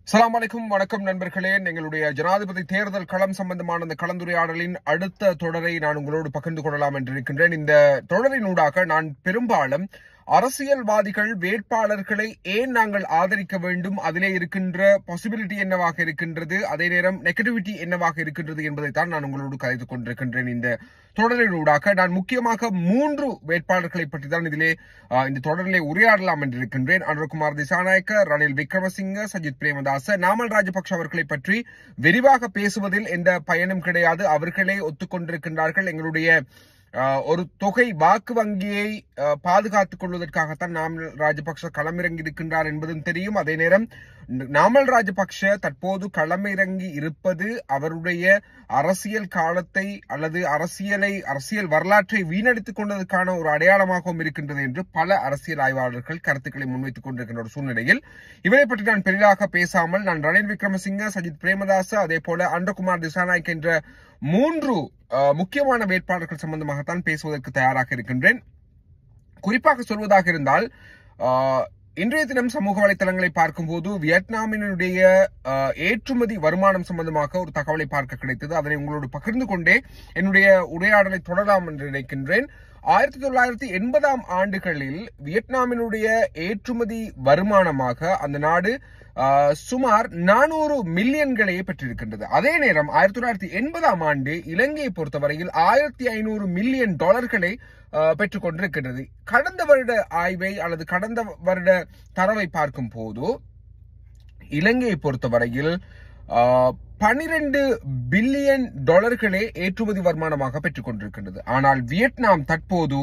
அஸ்ஸலாமு அலைக்கும். வணக்கம் நண்பர்களே. எங்களுடைய ஜனாதிபதி தேர்தல் களம் சம்பந்தமான இந்த கலந்துரையாடலின் அடுத்த தொடரை நான் உங்களோடு பகிர்ந்து கொள்ளலாம் என்று இருக்கின்றேன். இந்த தொடரினூடாக நான் பெரும்பாலும் அரசியல்வாதிகள் வேட்பாளர்களை ஏன் நாங்கள் ஆதரிக்க வேண்டும், அதிலே இருக்கின்ற பாசிபிலிட்டி என்னவாக இருக்கின்றது, அதே நேரம் நெகட்டிவிட்டி என்னவாக இருக்கின்றது என்பதைத்தான் நான் உங்களோடு கதைத்துக் கொண்டிருக்கின்றேன். இந்த தொடரினூடாக நான் முக்கியமாக 3 வேட்பாளர்களை பற்றி தான் இந்த தொடரிலே உரையாடலாம் என்று இருக்கின்றேன். அனுரகுமார் திசாநாயக்க, ரணில் விக்ரமசிங்க, சஜித் பிரேமதாச, நாமல் ராஜபக்ஷ அவர்களை பற்றி விரிவாக பேசுவதில் எந்த பயனும் கிடையாது. அவர்களே ஒத்துக்கொண்டிருக்கின்றார்கள். எங்களுடைய ஒரு தொகை வாக்கு வங்கியை பாதுகாத்துக் கொள்வதற்காகத்தான் நாமல் ராஜபக்ஷ களமிறங்கி இருக்கின்றார் என்பதும் தெரியும். அதே நேரம் நாமல் ராஜபக்ஷ தற்போது களமிறங்கி இருப்பது அவருடைய அரசியல் காலத்தை அல்லது அரசியல் வரலாற்றை வீணடித்துக் கொண்டதற்கான ஒரு அடையாளமாகவும் இருக்கின்றது என்று பல அரசியல் ஆய்வாளர்கள் கருத்துக்களை முன்வைத்துக் கொண்டிருக்கின்ற ஒரு சூழ்நிலையில் இவரை பற்றி நான் பெரிதாக பேசாமல் நான் ரணில் விக்ரமசிங்க, சஜித் பிரேமதாச, அதே போல அனுரகுமார் திசாநாயக் என்ற 3 முக்கியமான வேட்பாளர்கள் சம்பந்தமாகத்தான் பேசுவதற்கு தயாராக இருக்கின்றேன். குறிப்பாக சொல்வதாக இருந்தால் இன்றைய தினம் சமூக வலைதளங்களை பார்க்கும்போது வியட்நாமினுடைய ஏற்றுமதி வருமானம் சம்பந்தமாக ஒரு தகவலை பார்க்க கிடைத்தது. அதனை உங்களோடு பகிர்ந்து கொண்டே என்னுடைய உரையாடலை தொடரலாம் என்று நினைக்கின்றேன். 1980ஆம் ஆண்டுகளில் வியட்நாமினுடைய ஏற்றுமதி வருமானமாக அந்த நாடு சுமார் 400 மில்லியன்களையே பெற்றிருக்கின்றது. அதே நேரம் 1980ஆம் ஆண்டு இலங்கையை பொறுத்தவரையில் 1500 மில்லியன் டாலர்களை பெற்றுக் கொண்டிருக்கின்றது. கடந்த வருட ஆய்வை அல்லது கடந்த வருட தரவை பார்க்கும் போது இலங்கையை பொறுத்தவரையில் 12 பில்லியன் டாலர்களே ஏற்றுமதி வருமானமாக பெற்றுக் கொண்டிருக்கின்றது. ஆனால் வியட்நாம் தற்போது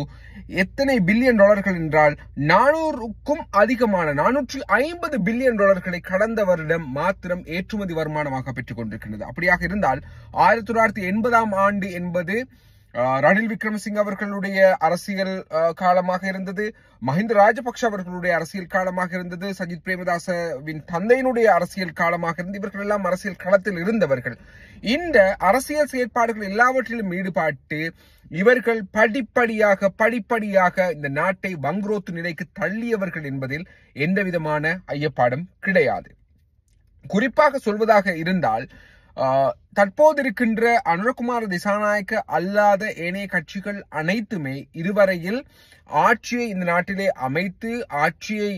எத்தனை பில்லியன் டாலர்கள் என்றால் 400க்கும் அதிகமான 450 பில்லியன் டாலர்களை கடந்த வருடம் மாத்திரம் ஏற்றுமதி வருமானமாக பெற்றுக் கொண்டிருக்கின்றது. அப்படியாக இருந்தால் 1980ஆம் ஆண்டு என்பது ரணில் விக்ரமசிங்க அவர்களுடைய அரசியல் காலமாக இருந்தது, மஹிந்த ராஜபக்ஷ அவர்களுடைய அரசியல் காலமாக இருந்தது, சஜித் பிரேமதாசவின் தந்தையினுடைய அரசியல் காலமாக இருந்து இவர்கள் எல்லாம் அரசியல் களத்தில் இருந்தவர்கள். இந்த அரசியல் செயற்பாடுகள் எல்லாவற்றிலும் ஈடுபட்டு இவர்கள் படிப்படியாக இந்த நாட்டை வங்குரோத்து நிலைக்கு தள்ளியவர்கள் என்பதில் எந்த விதமான ஐயப்பாடும் கிடையாது. குறிப்பாக சொல்வதாக இருந்தால் தற்போது இருக்கின்ற அனுரகுமார் திசாநாயக்க அல்லாத ஏனைய கட்சிகள் அனைத்துமே இதுவரையில் ஆட்சியை இந்த நாட்டிலே அமைத்து ஆட்சியை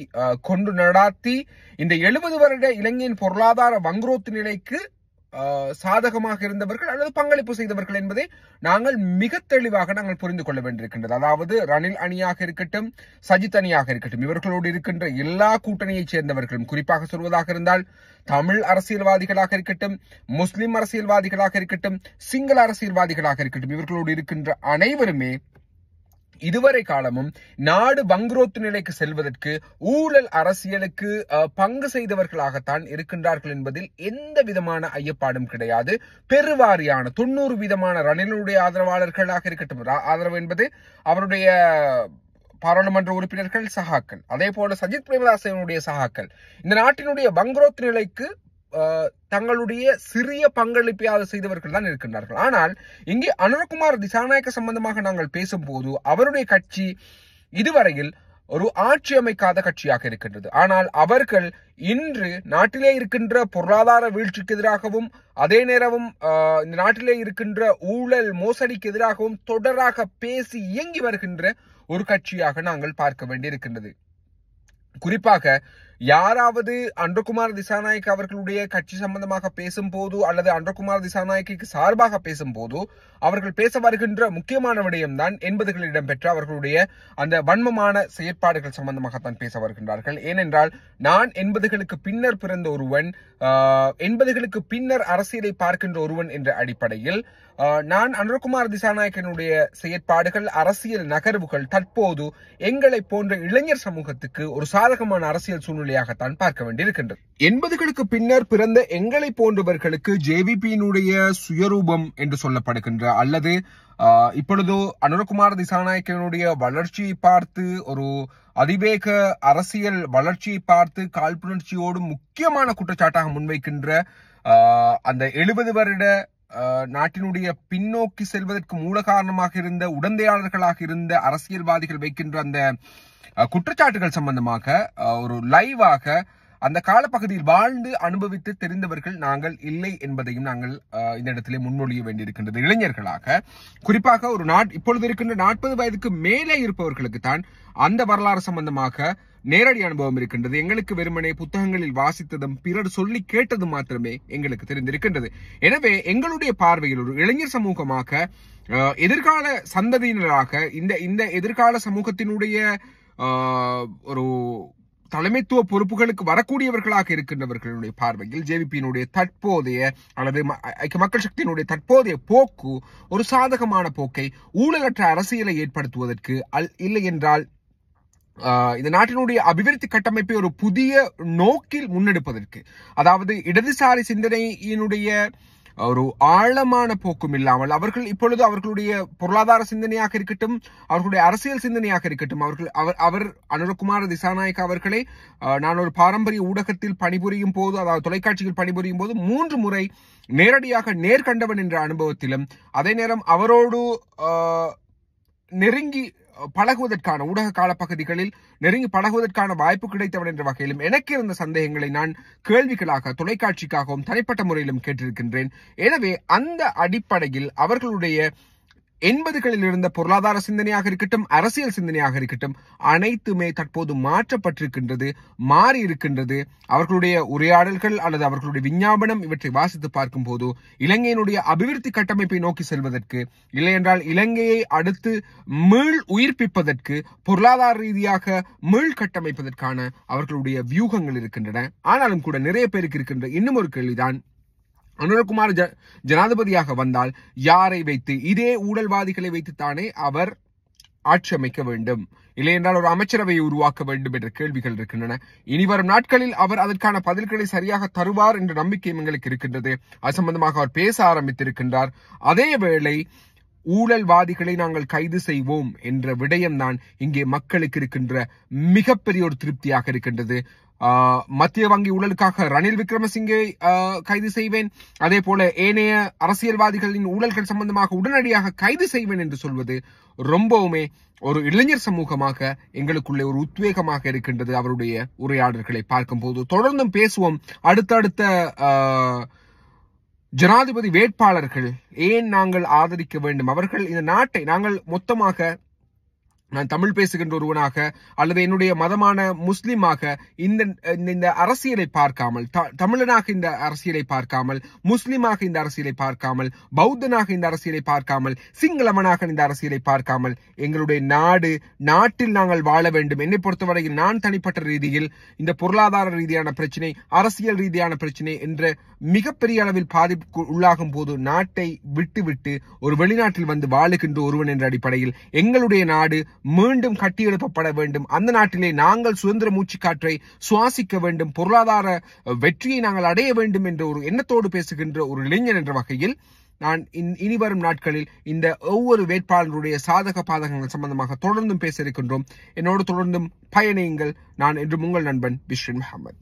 கொண்டு நடாத்தி இந்த 70 வருட இலங்கையின் பொருளாதார வங்குரோத்து நிலைக்கு சாதகமாக இருந்தவர்கள் அல்லது பங்களிப்பு செய்தவர்கள் என்பதை நாங்கள் மிக தெளிவாக நாங்கள் புரிந்து கொள்ள வேண்டியிருக்கின்றது. அதாவது ரணில் அணியாக இருக்கட்டும், சஜித் அணியாக இருக்கட்டும், இவர்களோடு இருக்கின்ற எல்லா கூட்டணியைச் சேர்ந்தவர்களும், குறிப்பாக சொல்வதாக இருந்தால் தமிழ் அரசியல்வாதிகளாக இருக்கட்டும், முஸ்லிம் அரசியல்வாதிகளாக இருக்கட்டும், சிங்கள அரசியல்வாதிகளாக இருக்கட்டும், இவர்களோடு இருக்கின்ற அனைவருமே இதுவரை காலமும் நாடு வங்குரோத்து நிலைக்கு செல்வதற்கு ஊழல் அரசியலுக்கு பங்கு செய்தவர்களாகத்தான் இருக்கின்றார்கள் என்பதில் எந்த விதமான ஐயப்பாடும் கிடையாது. பெருவாரியான 90% ரணிலுடைய ஆதரவாளர்களாக இருக்கட்டும், ஆதரவு என்பது அவருடைய பாராளுமன்ற உறுப்பினர்கள், சகாக்கள், அதே போல சஜித் பிரேமதாசனுடைய சகாக்கள் இந்த நாட்டினுடைய வங்குரோத்து நிலைக்கு தங்களுடைய சிறிய பங்களிப்பையாவது செய்தவர்கள் தான் இருக்கின்றார்கள். ஆனால் இங்கே அனுரகுமார் திசாநாயக்க சம்பந்தமாக நாங்கள் பேசும்போது அவருடைய கட்சி இதுவரையில் ஒரு ஆட்சி அமைக்காத கட்சியாக இருக்கின்றது. ஆனால் அவர்கள் இன்று நாட்டிலே இருக்கின்ற பொருளாதார வீழ்ச்சிக்கு எதிராகவும் அதே நேரமும் இந்த நாட்டிலே இருக்கின்ற ஊழல் மோசடிக்கு எதிராகவும் தொடராக பேசி இயங்கி வருகின்ற ஒரு கட்சியாக நாங்கள் பார்க்க வேண்டியிருக்கின்றது. குறிப்பாக யாராவது அனுரகுமார் திசாநாயக்க அவர்களுடைய கட்சி சம்பந்தமாக பேசும்போது அல்லது அனுரகுமார் திசாநாயக்கு சார்பாக பேசும்போது அவர்கள் பேச வருகின்ற முக்கியமான விடயம்தான் 80களில் இடம்பெற்ற அவர்களுடைய அந்த வன்மமான செயற்பாடுகள் சம்பந்தமாகத்தான் பேச வருகின்றார்கள். ஏனென்றால் நான் 80களுக்கு பின்னர் பிறந்த ஒருவன், 80களுக்கு பின்னர் அரசியலை பார்க்கின்ற ஒருவன் என்ற அடிப்படையில் நான் அனுரகுமார் திசாநாயக்கனுடைய செயற்பாடுகள், அரசியல் நகர்வுகள் தற்போது எங்களை போன்ற இளைஞர் சமூகத்துக்கு ஒரு சாதகமான அரசியல் சூழ்நிலையாகத்தான் பார்க்க வேண்டியிருக்கின்றது. 80களுக்கு பின்னர் பிறந்த எங்களை போன்றவர்களுக்கு ஜேவிபியினுடைய சுயரூபம் என்று சொல்லப்படுகின்ற அல்லது இப்பொழுது அனுரகுமார் திசாநாயக்கனுடைய வளர்ச்சியை பார்த்து ஒரு அதிவேக அரசியல் வளர்ச்சியை பார்த்து காழ்ப்புணர்ச்சியோடு முக்கியமான குற்றச்சாட்டாக முன்வைக்கின்ற அந்த 70 வருட நாட்டினுடைய பின்னோக்கி செல்வதற்கு மூல காரணமாக இருந்த உடந்தையாளர்களாக இருந்த அரசியல்வாதிகள் வைக்கின்ற அந்த குற்றச்சாட்டுகள் சம்பந்தமாக ஒரு லைவாக அந்த காலப்பகுதியில் வாழ்ந்து அனுபவித்து தெரிந்தவர்கள் நாங்கள் இல்லை என்பதையும் நாங்கள் இந்த இடத்திலே முன்மொழிய வேண்டியிருக்கின்றது. இளைஞர்களாக குறிப்பாக ஒரு இப்பொழுது இருக்கின்ற 40 வயதுக்கு மேலே இருப்பவர்களுக்கு தான் அந்த வரலாறு சம்பந்தமாக நேரடி அனுபவம் இருக்கின்றது. எங்களுக்கு வெறுமனே புத்தகங்களில் வாசித்ததும் பிறர் சொல்லி கேட்டதும் மாத்திரமே எங்களுக்கு தெரிந்திருக்கின்றது. எனவே எங்களுடைய பார்வையில் ஒரு இளைஞர் சமூகமாக எதிர்கால சந்ததியினராக இந்த எதிர்கால சமூகத்தினுடைய ஒரு தலைமைத்துவ பொறுப்புகளுக்கு வரக்கூடியவர்களாக இருக்கின்றவர்களுடைய பார்வையில் ஜேவிபியினுடைய தற்போதைய அல்லது ஐக்கிய மக்கள் சக்தியினுடைய தற்போதைய போக்கு ஒரு சாதகமான போக்கை ஊழலற்ற அரசியலை ஏற்படுத்துவதற்கு இல்லை என்றால் இந்த நாட்டினுடைய அபிவிருத்தி கட்டமைப்பை ஒரு புதிய நோக்கில் முன்னெடுப்பதற்கு, அதாவது இடதுசாரி சிந்தனையினுடைய ஒரு ஆழமான போக்கும் இல்லாமல் அவர்கள் இப்பொழுது அவர்களுடைய பொருளாதார சிந்தனையாக இருக்கட்டும், அவர்களுடைய அரசியல் சிந்தனையாக இருக்கட்டும், அவர் அனுரகுமார திசாநாயக்க அவர்களை நான் ஒரு பாரம்பரிய ஊடகத்தில் பணிபுரியும் போது, அதாவது தொலைக்காட்சியில் பணிபுரியும் போது 3 முறை நேரடியாக நேர்கண்டவன் என்ற அனுபவத்திலும், அதே நேரம் அவரோடு நெருங்கி பழகுவதற்கான ஊடக காலப்பகுதிகளில் நெருங்கி பழகுவதற்கான வாய்ப்பு கிடைத்தவன் என்ற வகையிலும் எனக்கு இருந்த சந்தேகங்களை நான் கேள்விகளாக தொலைக்காட்சிக்காகவும் தனிப்பட்ட முறையிலும் கேட்டிருக்கின்றேன். எனவே அந்த அடிப்படையில் அவர்களுடைய 80களில் இருந்த பொருளாதார சிந்தனையாக இருக்கட்டும், அரசியல் சிந்தனையாக இருக்கட்டும், அனைத்துமே தற்போது மாற்றப்பட்டிருக்கின்றது, மாறி இருக்கின்றது. அவர்களுடைய உரையாடல்கள் அல்லது அவர்களுடைய விஞ்ஞாபனம் இவற்றை வாசித்து பார்க்கும் போது இலங்கையினுடைய அபிவிருத்தி கட்டமைப்பை நோக்கி செல்வதற்கு, இல்லை என்றால் இலங்கையை அடுத்து மீள் உயிர்ப்பிப்பதற்கு, பொருளாதார ரீதியாக மீள் கட்டமைப்பதற்கான அவர்களுடைய வியூகங்கள் இருக்கின்றன. ஆனாலும் கூட நிறைய பேருக்கு இருக்கின்ற இன்னும் ஒரு கேள்விதான், அனுரகுமார் ஜனாதிபதியாக வந்தால் யாரை வைத்து, இதே ஊழல்வாதிகளை வைத்துத்தானே அவர் ஆட்சி அமைக்க வேண்டும், இல்லை என்றால் ஒரு அமைச்சரவையை உருவாக்க வேண்டும் என்ற கேள்விகள் இருக்கின்றன. இனி வரும் நாட்களில் அவர் அதற்கான பதில்களை சரியாக தருவார் என்ற நம்பிக்கை எங்களுக்கு இருக்கின்றது. அது சம்பந்தமாக அவர் பேச ஆரம்பித்திருக்கின்றார். அதே வேளை ஊழல்வாதிகளை நாங்கள் கைது செய்வோம் என்ற விடயம்தான் இங்கே மக்களுக்கு இருக்கின்ற மிகப்பெரிய ஒரு திருப்தியாக இருக்கின்றது. மத்திய வங்கி ஊழலுக்காக ரணில் விக்ரமசிங்கே கைது செய்வேன், அதே போல ஏனைய அரசியல்வாதிகளின் ஊழல்கள் சம்பந்தமாக உடனடியாக கைது செய்வேன் என்று சொல்வது ரொம்பவுமே ஒரு இளைஞர் சமூகமாக எங்களுக்குள்ளே ஒரு உத்வேகமாக இருக்கின்றது. அவருடைய உரையாடல்களை பார்க்கும் போது தொடர்ந்தும் பேசுவோம். அடுத்தடுத்த ஜனாதிபதி வேட்பாளர்கள் ஏன் நாங்கள் ஆதரிக்க வேண்டும், அவர்கள் இந்த நாட்டை, நாங்கள் மொத்தமாக, நான் தமிழ் பேசுகின்ற ஒருவனாக அல்லது என்னுடைய மதமான முஸ்லிமாக இந்த அரசியலை பார்க்காமல், தமிழனாக இந்த அரசியலை பார்க்காமல், முஸ்லிமாக இந்த அரசியலை பார்க்காமல், பௌத்தனாக இந்த அரசியலை பார்க்காமல், சிங்களவனாக இந்த அரசியலை பார்க்காமல் எங்களுடைய நாட்டில் நாங்கள் வாழ வேண்டும். என்னை பொறுத்தவரையில் நான் தனிப்பட்ட ரீதியில் இந்த பொருளாதார ரீதியான பிரச்சனை, அரசியல் ரீதியான பிரச்சனை என்ற மிகப்பெரிய அளவில் பாதிப்பு உள்ளாகும் போது நாட்டை விட்டு ஒரு வெளிநாட்டில் வந்து வாழுகின்ற ஒருவன் என்ற அடிப்படையில் எங்களுடைய நாடு மீண்டும் கட்டியெழுப்பப்பட வேண்டும். அந்த நாட்டிலே நாங்கள் சுதந்திர மூச்சுக்காற்றை சுவாசிக்க வேண்டும், பொருளாதார வெற்றியை நாங்கள் அடைய வேண்டும் என்ற ஒரு எண்ணத்தோடு பேசுகின்ற ஒரு இளைஞன் என்ற வகையில் நான் இனி வரும் நாட்களில் இந்த ஒவ்வொரு வேட்பாளருடைய சாதக பாதகங்கள் சம்பந்தமாக தொடர்ந்தும் பேச இருக்கின்றோம். என்னோடு தொடர்ந்தும் பயணியுங்கள். நான் என்று உங்கள் நண்பன் பிஸ்ரின் முகமது.